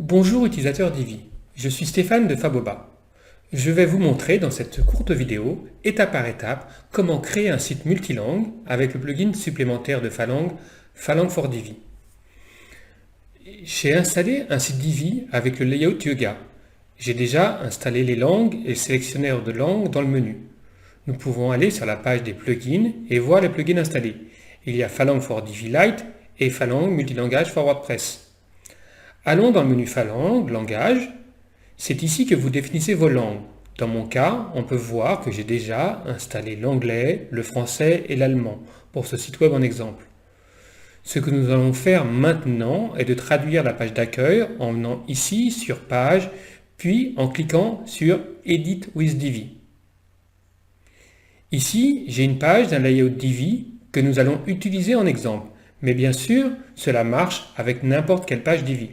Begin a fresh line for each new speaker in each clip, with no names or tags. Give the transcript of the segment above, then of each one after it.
Bonjour utilisateurs Divi, je suis Stéphane de Faboba. Je vais vous montrer dans cette courte vidéo, étape par étape, comment créer un site multilangue avec le plugin supplémentaire de Falang, Falang for Divi. J'ai installé un site Divi avec le layout Yoga. J'ai déjà installé les langues et le sélectionneur de langues dans le menu. Nous pouvons aller sur la page des plugins et voir les plugins installés. Il y a Falang for Divi Lite et Falang Multilangage for WordPress. Allons dans le menu Falang, langage. C'est ici que vous définissez vos langues. Dans mon cas, on peut voir que j'ai déjà installé l'anglais, le français et l'allemand pour ce site web en exemple. Ce que nous allons faire maintenant est de traduire la page d'accueil en venant ici sur Page, puis en cliquant sur Edit with Divi. Ici, j'ai une page d'un layout Divi que nous allons utiliser en exemple, mais bien sûr, cela marche avec n'importe quelle page Divi.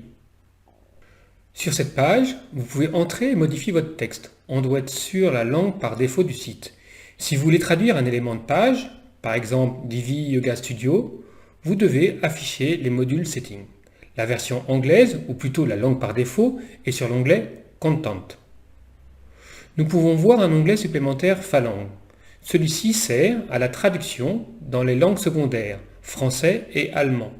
Sur cette page, vous pouvez entrer et modifier votre texte. On doit être sur la langue par défaut du site. Si vous voulez traduire un élément de page, par exemple Divi Yoga Studio, vous devez afficher les modules Settings. La version anglaise, ou plutôt la langue par défaut, est sur l'onglet Content. Nous pouvons voir un onglet supplémentaire Falang. Celui-ci sert à la traduction dans les langues secondaires, français et allemand.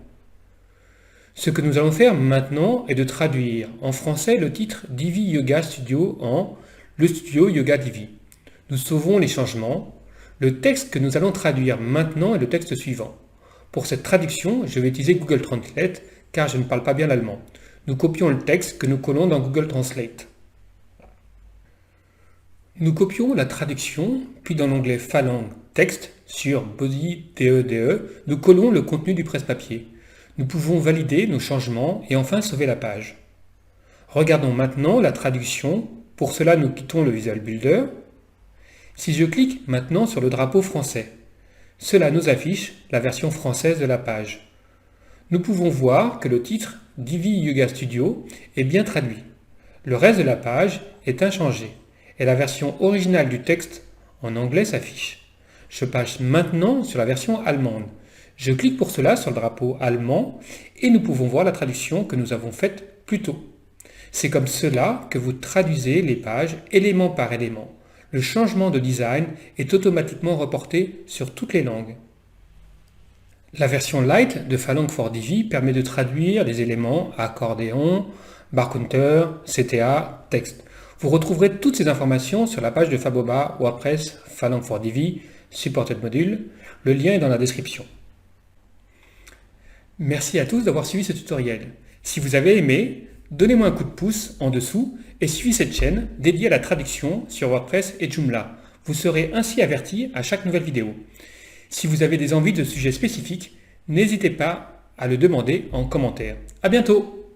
Ce que nous allons faire maintenant est de traduire en français le titre Divi Yoga Studio en Le Studio Yoga Divi. Nous sauvons les changements. Le texte que nous allons traduire maintenant est le texte suivant. Pour cette traduction, je vais utiliser Google Translate car je ne parle pas bien l'allemand. Nous copions le texte que nous collons dans Google Translate. Nous copions la traduction, puis dans l'onglet Falang Texte sur Body DE, nous collons le contenu du presse-papier. Nous pouvons valider nos changements et enfin sauver la page. Regardons maintenant la traduction. Pour cela, nous quittons le Visual Builder. Si je clique maintenant sur le drapeau français, cela nous affiche la version française de la page. Nous pouvons voir que le titre Divi Yoga Studio est bien traduit. Le reste de la page est inchangé et la version originale du texte en anglais s'affiche. Je passe maintenant sur la version allemande. Je clique pour cela sur le drapeau allemand et nous pouvons voir la traduction que nous avons faite plus tôt. C'est comme cela que vous traduisez les pages élément par élément. Le changement de design est automatiquement reporté sur toutes les langues. La version Lite de Falang for Divi permet de traduire les éléments accordéon, barcounter, CTA, texte. Vous retrouverez toutes ces informations sur la page de Faboba, WordPress, Falang for Divi, Supported Module. Le lien est dans la description. Merci à tous d'avoir suivi ce tutoriel. Si vous avez aimé, donnez-moi un coup de pouce en dessous et suivez cette chaîne dédiée à la traduction sur WordPress et Joomla. Vous serez ainsi averti à chaque nouvelle vidéo. Si vous avez des envies de sujets spécifiques, n'hésitez pas à le demander en commentaire. À bientôt!